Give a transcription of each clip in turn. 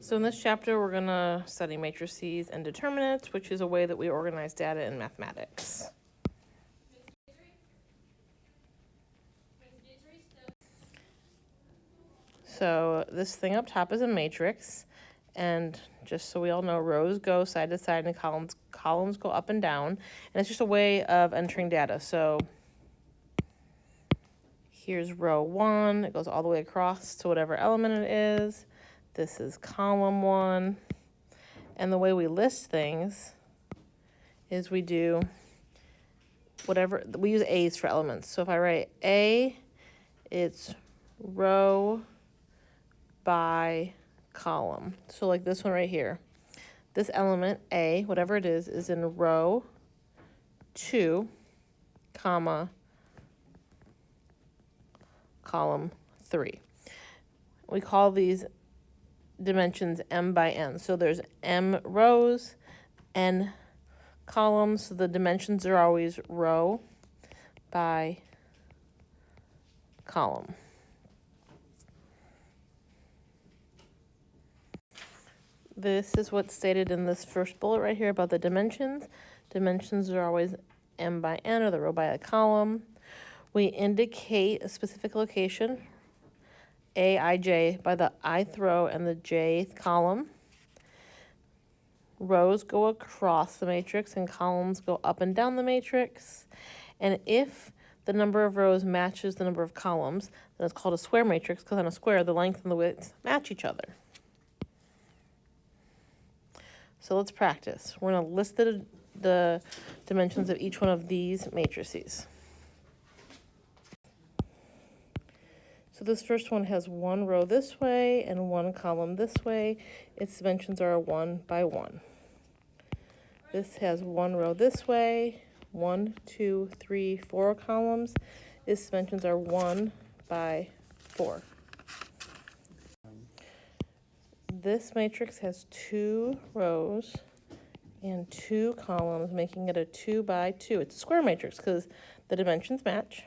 So in this chapter, we're going to study matrices and determinants, which is a way that we organize data in mathematics. So this thing up top is a matrix, and just so we all know, rows go side to side and columns go up and down, and it's just a way of entering data. So here's row 1, it goes all the way across to whatever element it is. This is column 1, and the way we list things is we do whatever, we use A's for elements. So if I write A, it's row by column. So like this one right here. This element, A, whatever it is in row 2, comma, column 3. We call these dimensions m by n. So there's m rows, n columns, so the dimensions are always row by column. This is what's stated in this first bullet right here about the dimensions. Dimensions are always m by n, or the row by a column. We indicate a specific location, A, I, J, by the ith row and the jth column. Rows go across the matrix and columns go up and down the matrix. And if the number of rows matches the number of columns, then it's called a square matrix, because on a square, the length and the width match each other. So let's practice. We're going to list the dimensions of each one of these matrices. So this first one has one row this way and one column this way. Its dimensions are 1 by 1. This has one row this way, 1, 2, 3, 4 columns. Its dimensions are 1 by 4. This matrix has 2 rows and 2 columns, making it a 2 by 2. It's a square matrix because the dimensions match.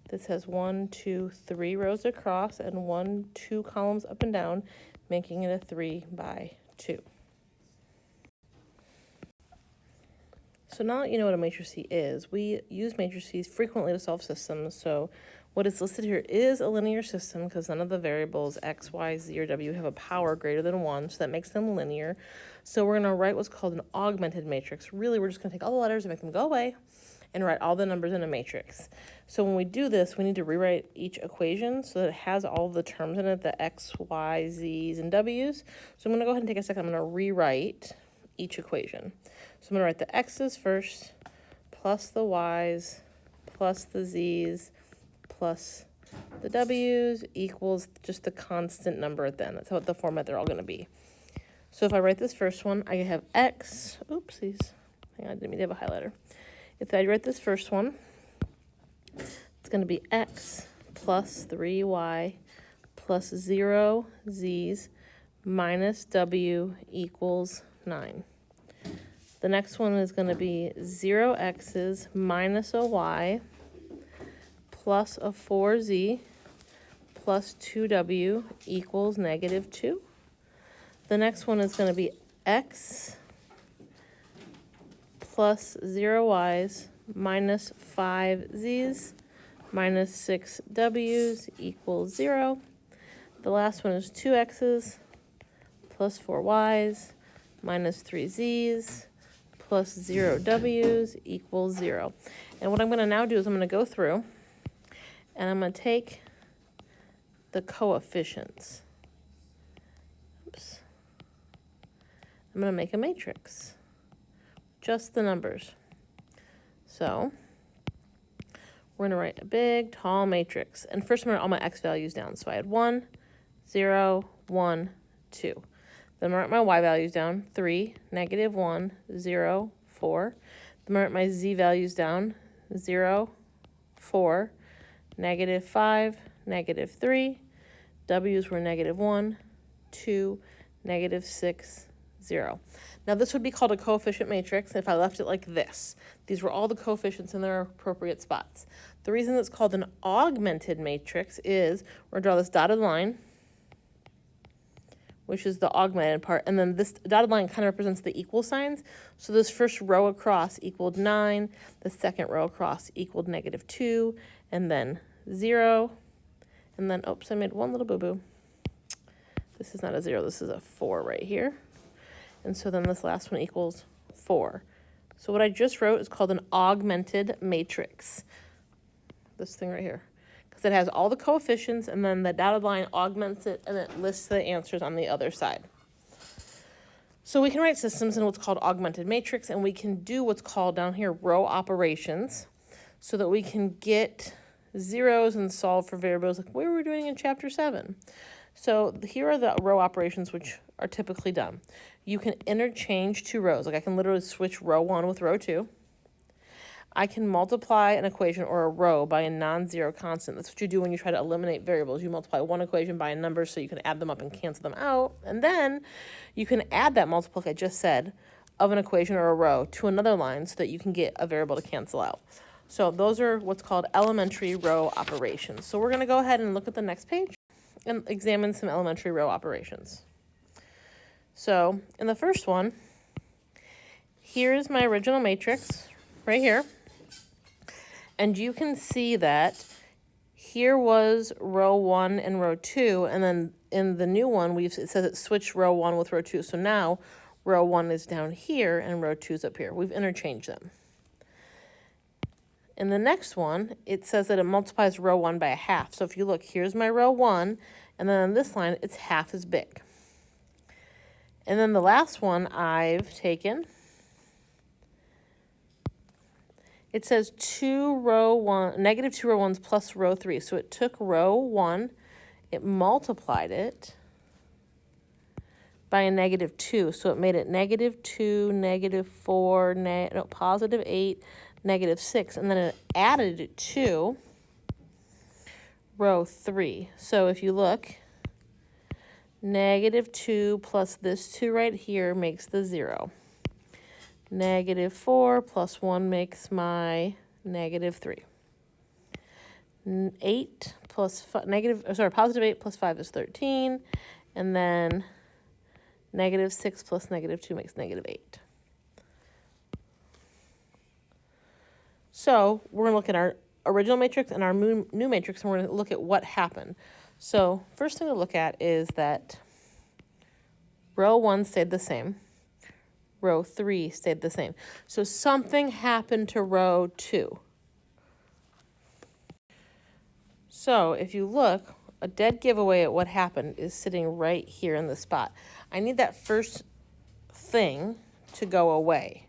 This has 1, 2, 3 rows across and 1, 2 columns up and down, making it a 3 by 2. So now that you know what a matrix is, we use matrices frequently to solve systems. So what is listed here is a linear system because none of the variables x, y, z, or w have a power greater than 1, so that makes them linear. So we're going to write what's called an augmented matrix. Really, we're just going to take all the letters and make them go away and write all the numbers in a matrix. So when we do this, we need to rewrite each equation so that it has all the terms in it, the x, y, z's, and w's. So I'm going to go ahead and take a second. I'm going to rewrite each equation. So I'm going to write the x's first, plus the y's, plus the z's, plus the w's equals just the constant number at the end. That's how the format they're all going to be. So if I write this first one, I have x, oopsies, hang on, I didn't mean to have a highlighter. If I write this first one, it's going to be x plus 3y plus 0 z's minus w equals 9. The next one is going to be 0 x's minus a y plus a 4z plus 2w equals negative 2. The next one is going to be x plus 0 y's minus 5 z's minus 6 w's equals 0. The last one is 2 x's plus 4 y's minus 3 z's plus 0 w's equals 0. And what I'm going to now do is I'm going to go through and I'm going to take the coefficients. Oops. I'm going to make a matrix. Just the numbers. So we're going to write a big, tall matrix. And first I'm going to write all my x values down. So I had 1, 0, 1, 2. Then I'm going to write my y values down. 3, negative 1, 0, 4. Then I'm going to write my z values down. 0, 4, negative 5, negative 3. W's were negative 1, 2, negative 6, 0. Now this would be called a coefficient matrix if I left it like this. These were all the coefficients in their appropriate spots. The reason it's called an augmented matrix is we're going to draw this dotted line. which is the augmented part, and then this dotted line kind of represents the equal signs. So this first row across equaled 9, the second row across equaled -2, and then 0, and then, oops, I made one little boo-boo. This is not a 0, this is a 4 right here. And so then this last one equals 4. So what I just wrote is called an augmented matrix. This thing right here. Because it has all the coefficients, and then the dotted line augments it, and it lists the answers on the other side. So we can write systems in what's called augmented matrix, and we can do what's called down here row operations, so that we can get zeros and solve for variables like we were doing in chapter 7. So here are the row operations which are typically done. You can interchange two rows. Like I can literally switch row 1 with row 2. I can multiply an equation or a row by a non-zero constant. That's what you do when you try to eliminate variables. You multiply one equation by a number so you can add them up and cancel them out. And then you can add that multiple, like I just said, of an equation or a row to another line so that you can get a variable to cancel out. So those are what's called elementary row operations. So we're going to go ahead and look at the next page and examine some elementary row operations. So in the first one, here's my original matrix right here. And you can see that here was row 1 and row 2, and then in the new one, it says it switched row 1 with row 2. So now row 1 is down here and row 2 is up here. We've interchanged them. In the next one, it says that it multiplies row 1 by a half. So if you look, here's my row 1, and then on this line, it's half as big. And then the last one I've taken, it says -2 row 1s plus row 3. So it took row 1, it multiplied it by a -2. So it made it -2, -4, +8, -6. And then it added it to row 3. So if you look, -2 plus this 2 right here makes the 0. -4 plus 1 makes my -3. 8 plus +8 plus 5 is 13. And then -6 plus -2 makes -8. So we're going to look at our original matrix and our new matrix, and we're going to look at what happened. So first thing to look at is that row 1 stayed the same. Row 3 stayed the same. So something happened to row 2. So if you look, a dead giveaway at what happened is sitting right here in the spot. I need that first thing to go away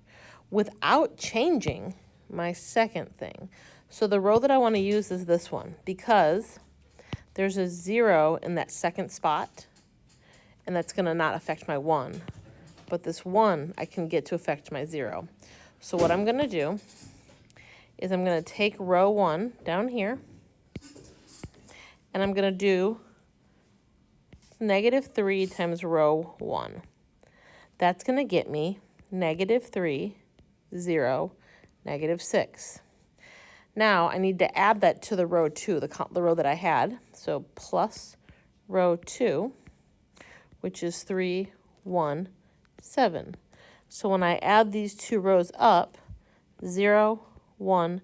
without changing my second thing. So the row that I want to use is this one because there's a 0 in that second spot, and that's going to not affect my 1. But this 1 I can get to affect my 0. So what I'm going to do is I'm going to take row 1 down here, and I'm going to do -3 times row 1. That's going to get me -3, 0, -6. Now I need to add that to the row 2, the row that I had. So plus row 2, which is 3, 1, 7. So when I add these two rows up, 0, 1,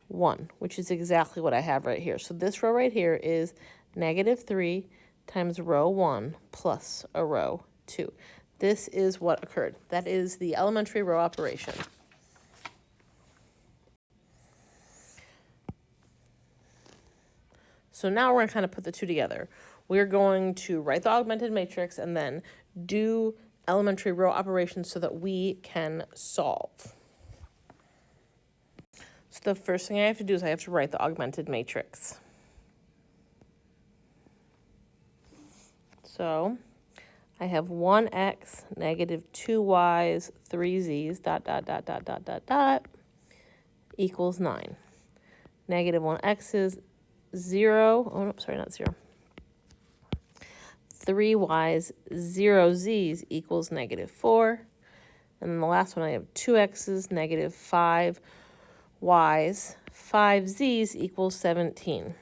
1, which is exactly what I have right here. So this row right here is -3 times row 1 plus a row 2. This is what occurred. That is the elementary row operation. So now we're going to kind of put the two together. We're going to write the augmented matrix and then do elementary row operations so that we can solve. So the first thing I have to do is I have to write the augmented matrix. So I have 1x, -2y's, 3z's, ... equals 9. -1x's, 0, oh no, sorry, not 0. 3y's, 0z's equals -4. And then the last one I have 2x's, -5y's, 5z's equals 17.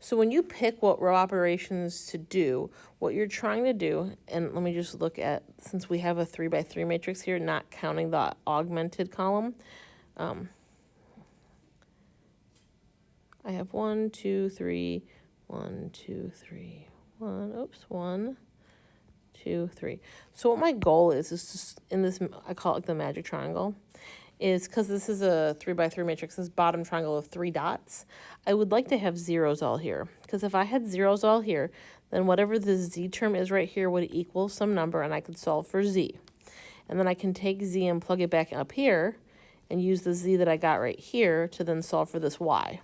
So when you pick what row operations to do, what you're trying to do, and let me just look at, since we have a 3 by 3 matrix here, not counting the augmented column, I have 1, 2, 3, 1, 2, 3, 1, 2, 3. So what my goal is just in this, I call it the magic triangle, is because this is a 3 by 3 matrix, this bottom triangle of 3 dots, I would like to have zeros all here. Because if I had zeros all here, then whatever the z term is right here would equal some number, and I could solve for z. And then I can take z and plug it back up here, and use the z that I got right here to then solve for this y.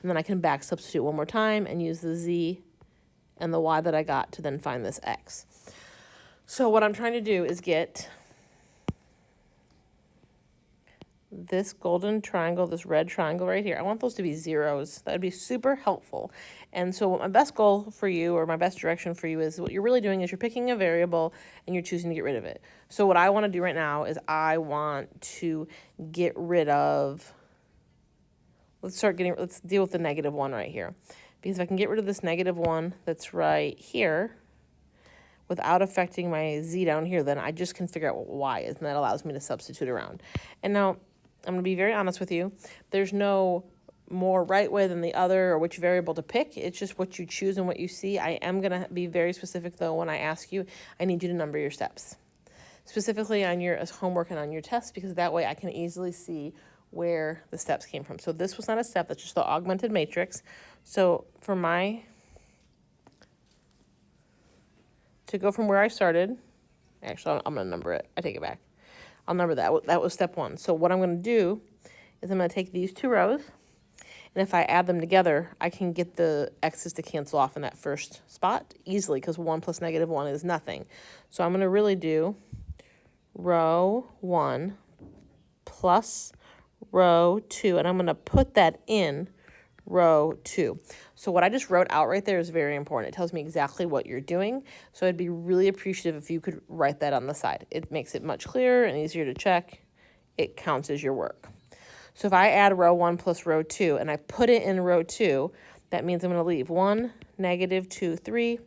And then I can back substitute one more time and use the z and the y that I got to then find this x. So what I'm trying to do is get this golden triangle, this red triangle right here. I want those to be zeros. That would be super helpful. And so what my best goal for you, or my best direction for you, is what you're really doing is you're picking a variable and you're choosing to get rid of it. So what I want to do right now is I want to get rid of, let's deal with the -1 right here. Because if I can get rid of this -1 that's right here without affecting my z down here, then I just can figure out what y is, and that allows me to substitute around. And now, I'm going to be very honest with you. There's no more right way than the other or which variable to pick. It's just what you choose and what you see. I am going to be very specific, though, when I ask you. I need you to number your steps, specifically on your homework and on your test, because that way I can easily see where the steps came from. So this was not a step. That's just the augmented matrix. So for to go from where I started, actually, I'm going to number it. I take it back. I'll number that. That was step 1. So what I'm going to do is I'm going to take these 2 rows, and if I add them together, I can get the x's to cancel off in that first spot easily, because 1 plus -1 is nothing. So I'm going to really do row 1 plus row 2, and I'm going to put that in row 2. So what I just wrote out right there is very important. It tells me exactly what you're doing. So I'd be really appreciative if you could write that on the side. It makes it much clearer and easier to check. It counts as your work. So if I add row 1 plus row 2 and I put it in row 2, that means I'm going to leave 1, -2, 3,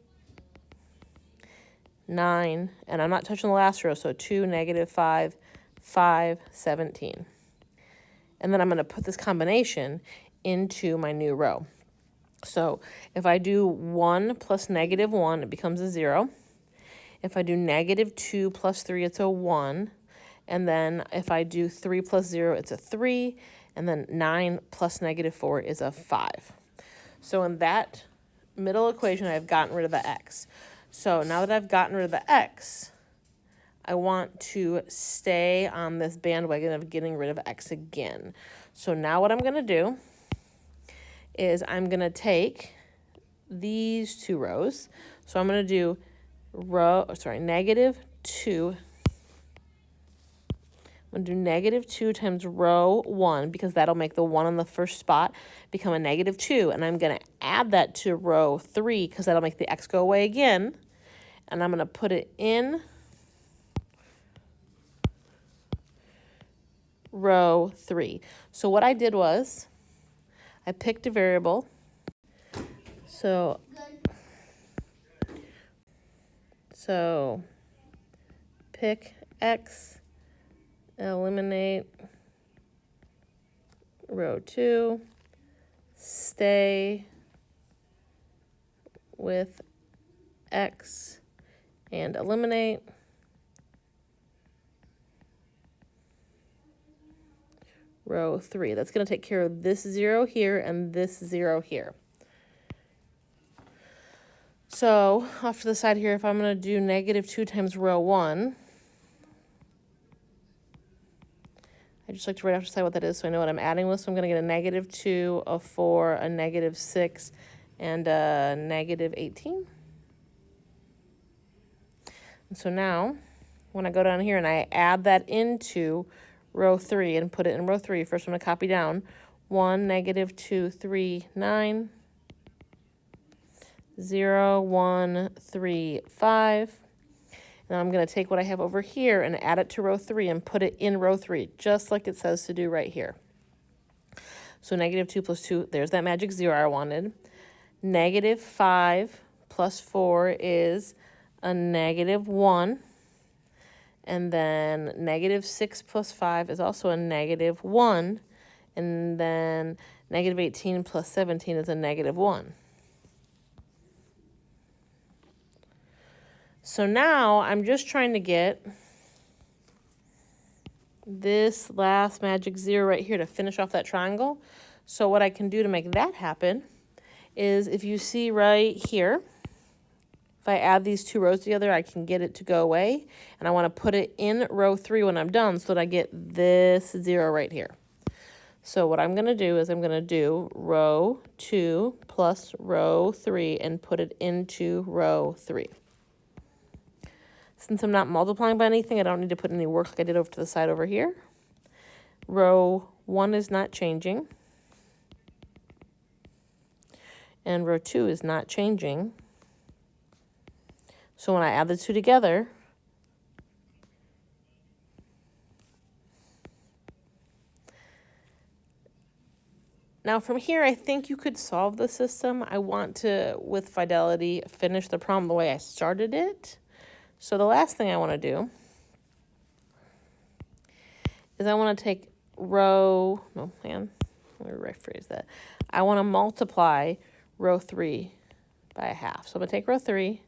9, and I'm not touching the last row, so 2, -5, 5, 17. And then I'm going to put this combination into my new row. So if I do 1 plus -1, it becomes a 0. If I do -2 plus 3, it's a 1. And then if I do 3 plus 0, it's a 3. And then 9 plus -4 is a 5. So in that middle equation, I've gotten rid of the x. So now that I've gotten rid of the x, I want to stay on this bandwagon of getting rid of x again. So now what I'm going to do is I'm going to take these 2 rows. So I'm going to do -2. I'm going to do -2 times row 1, because that'll make the 1 on the first spot become a -2. And I'm going to add that to row 3, because that'll make the x go away again. And I'm going to put it in row 3. So what I did was I picked a variable. So pick x, eliminate row 2, stay with x, and eliminate row 3. That's going to take care of this 0 here and this 0 here. So off to the side here, if I'm going to do -2 times row 1, I just like to write off to the side what that is so I know what I'm adding with. So I'm going to get a -2, a 4, a -6, and a -18. And so now, when I go down here and I add that into row 3 and put it in row 3, first I'm going to copy down 1, -2, 3, 9, 0, 1, 3, 5. And I'm going to take what I have over here and add it to row 3 and put it in row 3, just like it says to do right here. So -2 plus 2, there's that magic 0 I wanted. Negative 5 plus 4 is a negative 1. And then negative 6 plus 5 is also a negative 1. And then negative 18 plus 17 is a negative 1. So now I'm just trying to get this last magic 0 right here to finish off that triangle. So what I can do to make that happen is, if you see right here, if I add these two rows together, I can get it to go away. And I want to put it in row 3 when I'm done so that I get this 0 right here. So what I'm going to do is I'm going to do row 2 plus row 3 and put it into row 3. Since I'm not multiplying by anything, I don't need to put any work like I did over to the side over here. Row 1 is not changing. And row 2 is not changing. So when I add the two together, now from here, I think you could solve the system. I want to, with fidelity, finish the problem the way I started it. So the last thing I want to do is I want to take row, no, man, let me rephrase that. I want to multiply row 3 by a half. So I'm going to take row 3,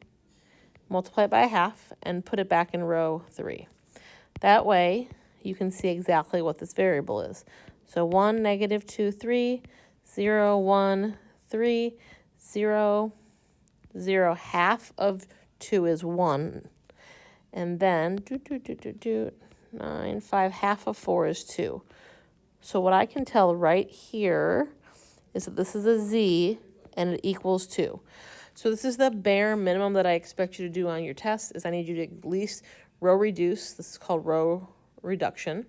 multiply it by a half, and put it back in row 3. That way, you can see exactly what this variable is. So 1, negative 2, 3, 0, 1, 3, 0, 0. Half of 2 is 1. And then 9, 5, half of 4 is 2. So what I can tell right here is that this is a z and it equals 2. So this is the bare minimum that I expect you to do on your test, is I need you to at least row reduce. This is called row reduction.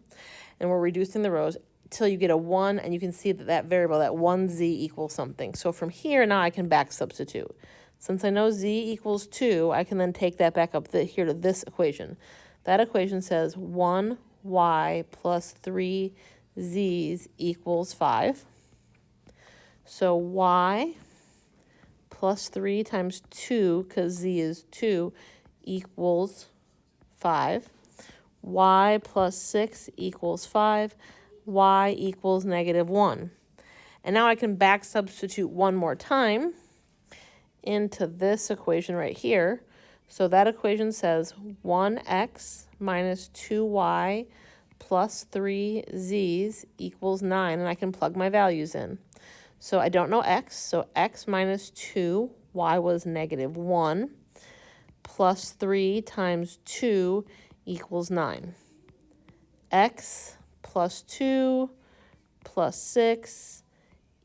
And we're reducing the rows till you get a 1, and you can see that that variable, that 1z equals something. So from here, now I can back substitute. Since I know z equals 2, I can then take that back up here to this equation. That equation says 1y plus 3 z's equals 5. So y plus 3 times 2, because z is 2, equals 5. Y plus 6 equals 5. Y equals negative 1. And now I can back substitute one more time into this equation right here. So that equation says 1x minus 2y plus 3z's equals 9, and I can plug my values in. So I don't know x, so x minus 2, y was negative 1, plus 3 times 2 equals 9. X plus 2 plus 6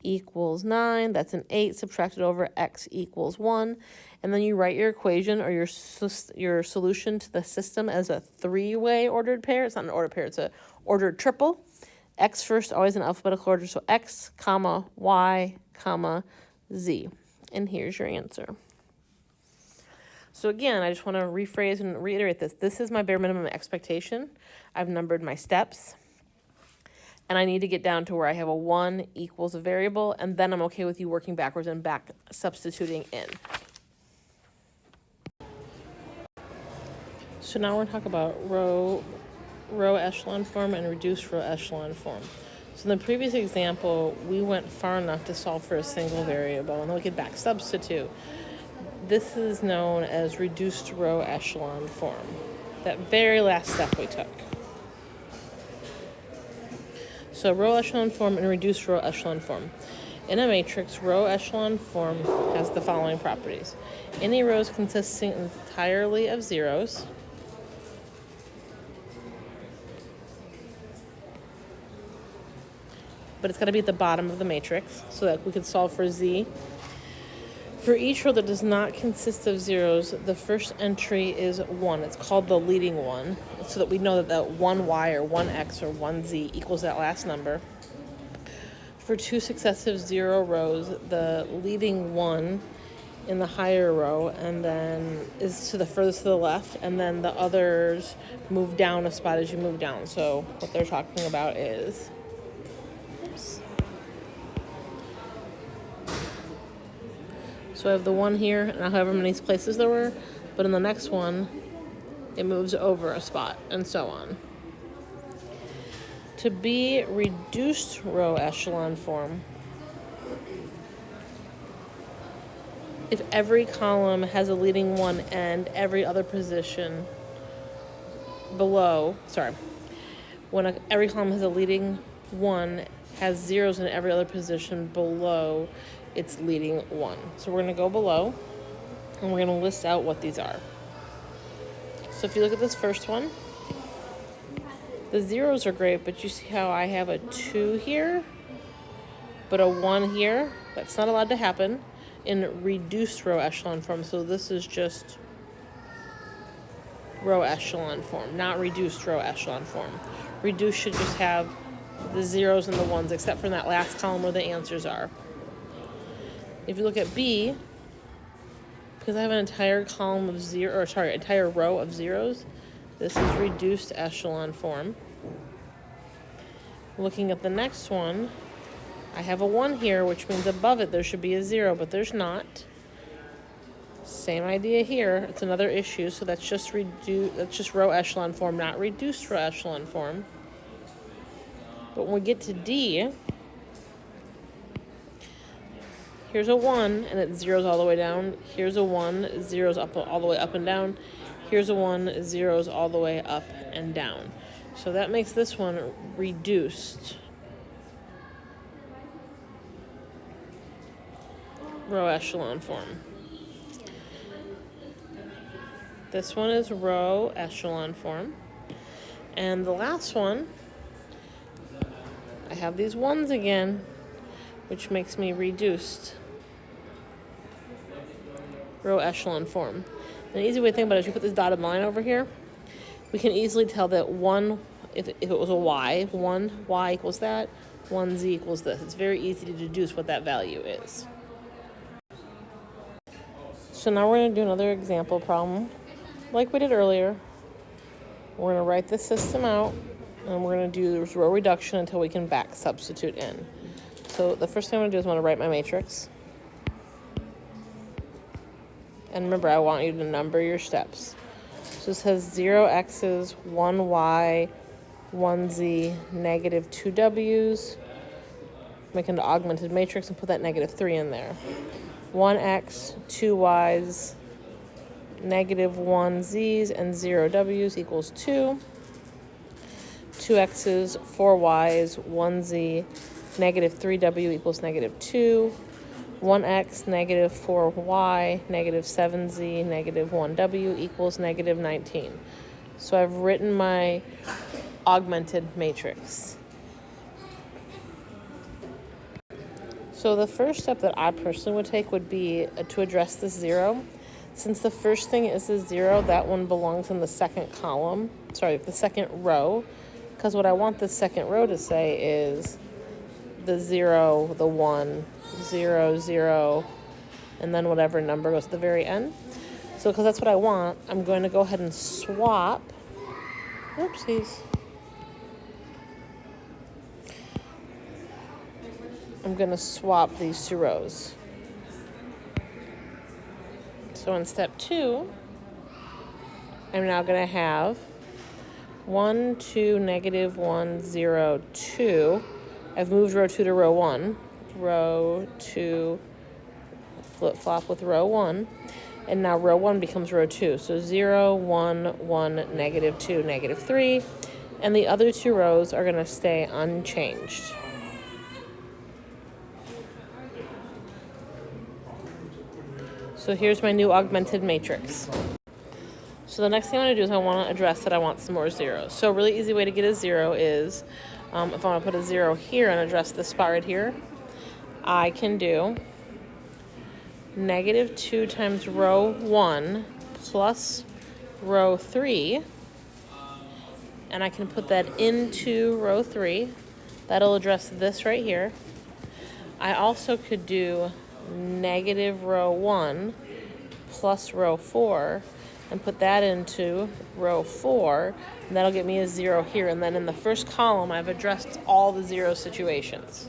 equals 9. That's an 8 subtracted over x equals 1. And then you write your equation or your solution to the system as a three-way ordered pair. It's not an ordered pair, it's an ordered triple. X first, always in alphabetical order. So x, comma, y, comma, z. And here's your answer. So again, I just want to rephrase and reiterate this. This is my bare minimum expectation. I've numbered my steps. And I need to get down to where I have a 1 equals a variable, and then I'm okay with you working backwards and back substituting in. So now we're going to talk about row echelon form and reduced row echelon form. So in the previous example, we went far enough to solve for a single variable, and then we could back substitute. This is known as reduced row echelon form, that very last step we took. So row echelon form and reduced row echelon form. In a matrix, row echelon form has the following properties. Any rows consisting entirely of zeros, but it's got to be at the bottom of the matrix so that we can solve for z. For each row that does not consist of zeros, the first entry is 1. It's called the leading one, so that we know that that 1y or 1x or 1z equals that last number. For two successive 0 rows, the leading one in the higher row and then is to the furthest to the left, and then the others move down a spot as you move down. So what they're talking about is, So I have the 1 here, and I'll have however many places there were, but in the next one, it moves over a spot, and so on. To be reduced row echelon form, if every column has a leading 1 and every other position below, every column has a leading 1, has zeros in every other position below its leading 1. So we're going to go below, and we're going to list out what these are. So if you look at this first one, the zeros are great, but you see how I have a 2 here, but a 1 here? That's not allowed to happen in reduced row echelon form. So this is just row echelon form, not reduced row echelon form. Reduced should just have the zeros and the 1s, except for in that last column where the answers are. If you look at B, because I have an entire column of entire row of zeros, this is reduced echelon form. Looking at the next one, I have a 1 here, which means above it there should be a 0, but there's not. Same idea here. It's another issue, so that's just row echelon form, not reduced row echelon form. But when we get to D, here's a 1, and it zeros all the way down. Here's a 1, zeros up all the way up and down. Here's a 1, zeros all the way up and down. So that makes this one reduced row echelon form. This one is row echelon form. And the last one, I have these 1s again, which makes me reduced row echelon form. An easy way to think about it is you put this dotted line over here. We can easily tell that 1, if it was a y, 1 y equals that, 1 z equals this. It's very easy to deduce what that value is. So now we're going to do another example problem like we did earlier. We're going to write this system out, and we're going to do row reduction until we can back substitute in. So the first thing I'm going to do is I'm going to write my matrix. And remember, I want you to number your steps. So it says 0 x's, 1 y, 1 z, negative 2 w's. Make an augmented matrix and put that negative 3 in there. 1 x, 2 y's, negative 1 z's, and 0 w's equals 2. 2 x's, 4 y's, 1 z, negative 3 w equals negative 2. 1x, negative 4y, negative 7z, negative 1w equals negative 19. So I've written my augmented matrix. So the first step that I personally would take would be to address this 0. Since the first thing is a 0, that one belongs in the second column, the second row, because what I want the second row to say is the 0, the 1, 0, 0, and then whatever number goes to the very end. So because that's what I want, I'm going to go ahead and swap. Oopsies. I'm going to swap these 2 rows. So in step 2, I'm now going to have 1, 2, negative 1, 0, 2. I've moved row 2 to row 1. Row 2, flip-flop with row 1. And now row 1 becomes row 2. So 0, 1, 1, negative 2, negative 3. And the other 2 rows are going to stay unchanged. So here's my new augmented matrix. So the next thing I want to do is I want to address that I want some more zeros. So a really easy way to get a 0 is, if I want to put a 0 here and address this spot right here, I can do negative 2 times row 1 plus row 3, and I can put that into row 3. That'll address this right here. I also could do negative row 1 plus row 4 and put that into row 4, and that'll get me a 0 here. And then in the first column, I've addressed all the 0 situations.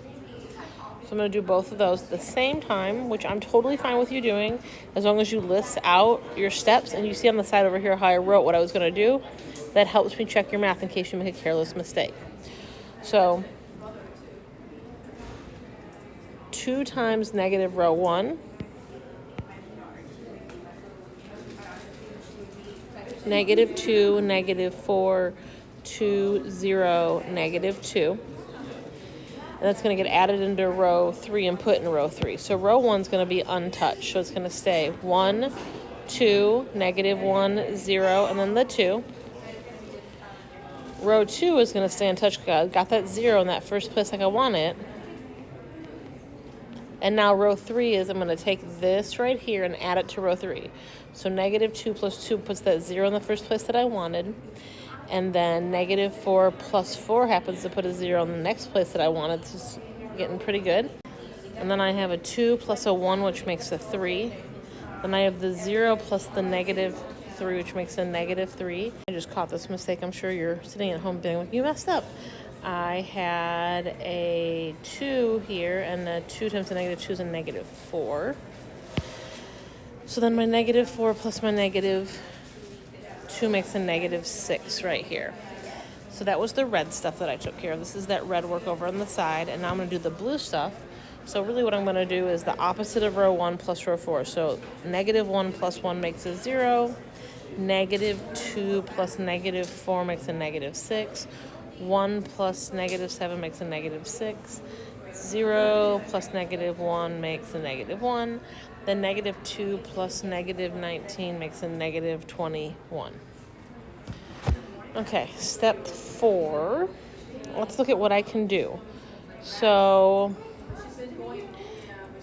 I'm going to do both of those at the same time, which I'm totally fine with you doing, as long as you list out your steps and you see on the side over here how I wrote what I was going to do. That helps me check your math in case you make a careless mistake. So 2 times negative row 1, negative 2, negative 4, 2, 0, negative 2. And that's going to get added into row 3 and put in row 3. So row 1 is going to be untouched. So it's going to stay 1, 2, negative 1, 0, and then the 2. Row 2 is going to stay untouched. I got that 0 in that first place like I want it. And now row 3 is I'm going to take this right here and add it to row 3. So negative 2 plus 2 puts that 0 in the first place that I wanted. And then negative 4 plus 4 happens to put a 0 in the next place that I wanted. It's getting pretty good. And then I have a 2 plus a 1, which makes a 3. Then I have the 0 plus the negative 3, which makes a negative 3. I just caught this mistake. I'm sure you're sitting at home being like, you messed up. I had a 2 here, and a 2 times a negative 2 is a negative 4. So then my negative 4 plus my negative 2 makes a negative 6 right here. So that was the red stuff that I took care of. This is that red work over on the side, and now I'm going to do the blue stuff. So really what I'm going to do is the opposite of row 1 plus row 4. So negative 1 plus 1 makes a 0. Negative 2 plus negative 4 makes a negative 6. 1 plus negative 7 makes a negative 6. 0 plus negative 1 makes a negative 1. Then negative 2 plus negative 19 makes a negative 21. Okay, step 4. Let's look at what I can do. So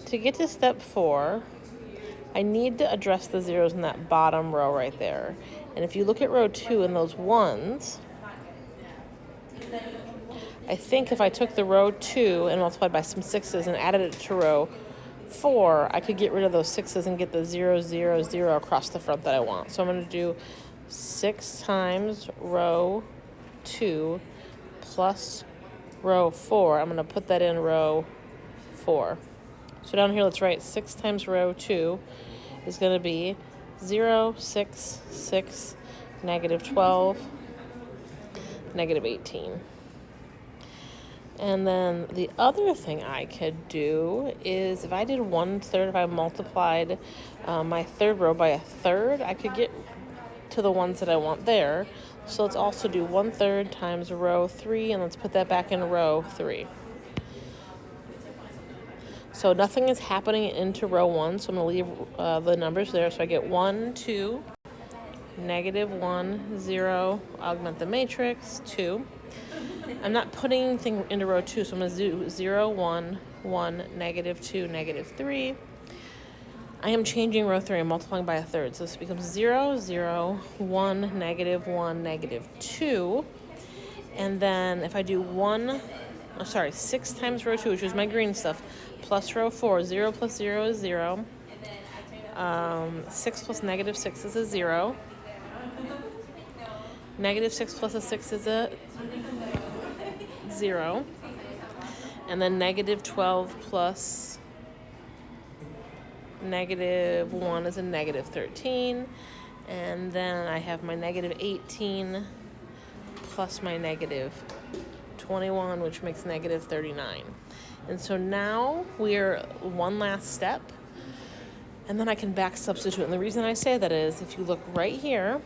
to get to step 4, I need to address the zeros in that bottom row right there. And if you look at row 2 and those 1s, I think if I took the row 2 and multiplied by some 6s and added it to row 4, I could get rid of those 6s and get the 0, 0, 0 across the front that I want. So I'm going to do 6 times row 2 plus row 4. I'm going to put that in row 4. So down here, let's write 6 times row 2 is going to be 0, 6, 6, negative 12, negative 18. And then the other thing I could do is if I did 1/3, if I multiplied my third row by 1/3, I could get to the ones that I want there. So let's also do 1/3 times row 3, and let's put that back in row 3. So nothing is happening into row 1, so I'm going to leave the numbers there. So I get 1, 2, negative 1, 0, augment the matrix, 2. I'm not putting anything into row 2, so I'm going to do 0, 1, 1, negative 2, negative 3. I am changing row 3 and multiplying by 1/3. So this becomes 0, 0, 1, negative 1, negative 2. And then if I do 6 times row 2, which is my green stuff, plus row 4, 0 plus 0 is 0. 6 plus negative 6 is a 0. Negative 6 plus a 6 is a 0. And then negative 12 plus negative 1 is a negative 13. And then I have my negative 18 plus my negative 21, which makes negative 39. And so now we're one last step, and then I can back substitute. And the reason I say that is if you look right here,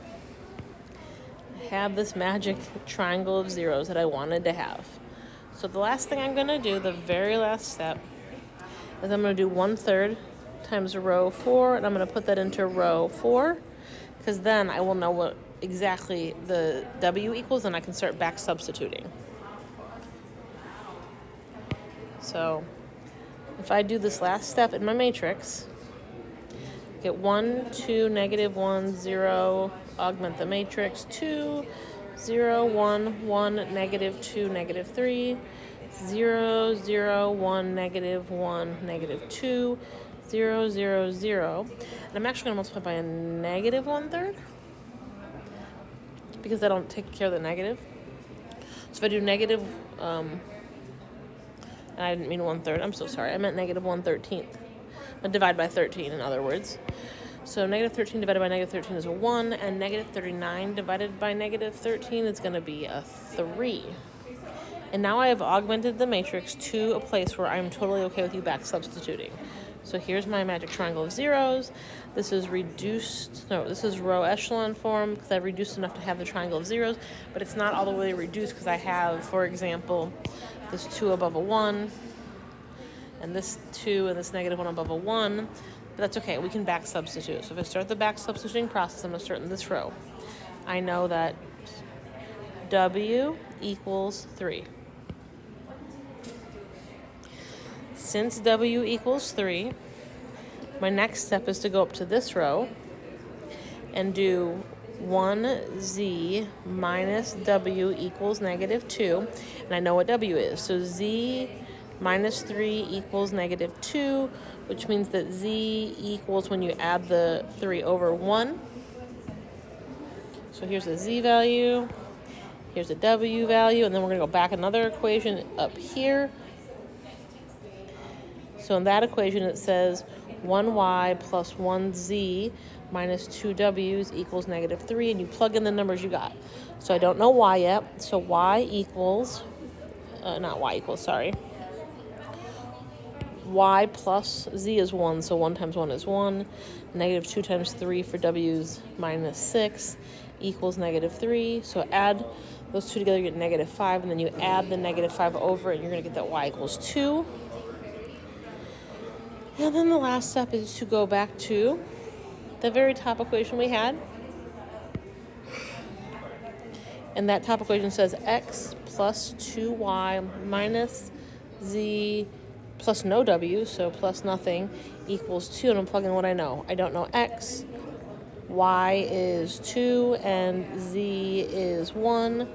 I have this magic triangle of zeros that I wanted to have. So the last thing I'm going to do, the very last step, is I'm going to do 1/3 times row 4, and I'm going to put that into row 4, because then I will know what exactly the W equals, and I can start back substituting. So if I do this last step in my matrix, get 1, 2, negative 1, 0, augment the matrix, 2, 0, 1, 1, negative 2, negative 3, 0, 0, 1, negative 1, negative 2, 0, 0, 0. And I'm actually going to multiply by a negative 1/3 because I don't take care of the negative. So if I do negative, And I didn't mean 1/3. I'm so sorry. I meant negative 1/13. Divide by 13, in other words. So negative 13 divided by negative 13 is a 1, and negative 39 divided by negative 13 is going to be a 3. And now I have augmented the matrix to a place where I'm totally okay with you back substituting. So here's my magic triangle of zeros. This is this is row echelon form because I've reduced enough to have the triangle of zeros, but it's not all the way reduced because I have, for example, this 2 above a 1, and this 2 and this negative 1 above a 1, but that's okay. We can back substitute. So if I start the back substituting process, I'm going to start in this row. I know that W equals 3. Since W equals 3, my next step is to go up to this row and do 1z minus W equals negative 2, and I know what W is. So z minus 3 equals negative 2, which means that z equals, when you add the 3 over 1. So here's a z value, here's a W value, and then we're going to go back another equation up here. So in that equation it says 1y plus 1z minus 2w's equals negative 3, and you plug in the numbers you got. So I don't know y yet, so y plus z is 1, so 1 times 1 is 1. Negative 2 times 3 for w's minus 6 equals negative 3. So add those two together, you get negative 5, and then you add the negative 5 over it, and you're going to get that y equals 2. And then the last step is to go back to the very top equation we had. And that top equation says x plus 2y minus z plus no w, so plus nothing, equals 2. And I'm plugging what I know. I don't know x, y is 2, and z is 1.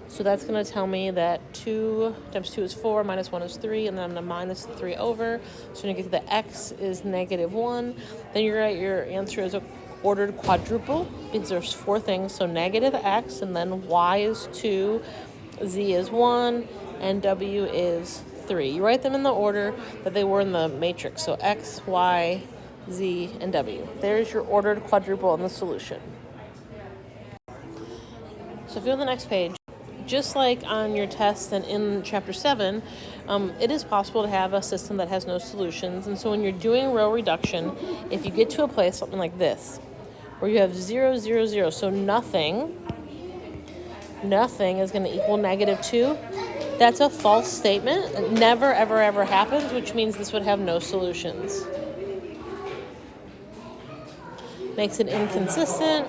So that's going to tell me that 2 times 2 is 4, minus 1 is 3, and then I'm going to minus the 3 over. So when you get to the x is negative 1, then you're right, your answer is a ordered quadruple because there's 4 things. So negative x, and then y is 2, z is 1, and w is 3. You write them in the order that they were in the matrix. So x, y, z, and w. There's your ordered quadruple in the solution. So if you go to the next page, just like on your test and in chapter 7, it is possible to have a system that has no solutions. And so when you're doing row reduction, if you get to a place, something like this, where you have 0, 0, 0, so nothing is going to equal negative 2, that's a false statement. It never, ever, ever happens, which means this would have no solutions. Makes it inconsistent.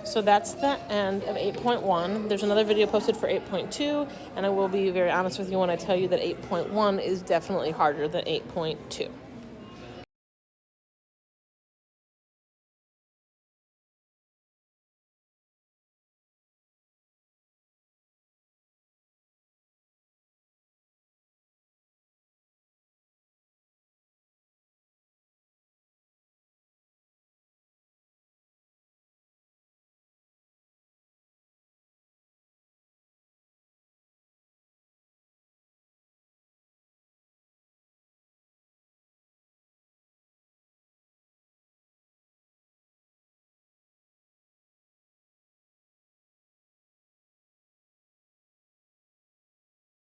So that's the end of 8.1. There's another video posted for 8.2, and I will be very honest with you when I tell you that 8.1 is definitely harder than 8.2.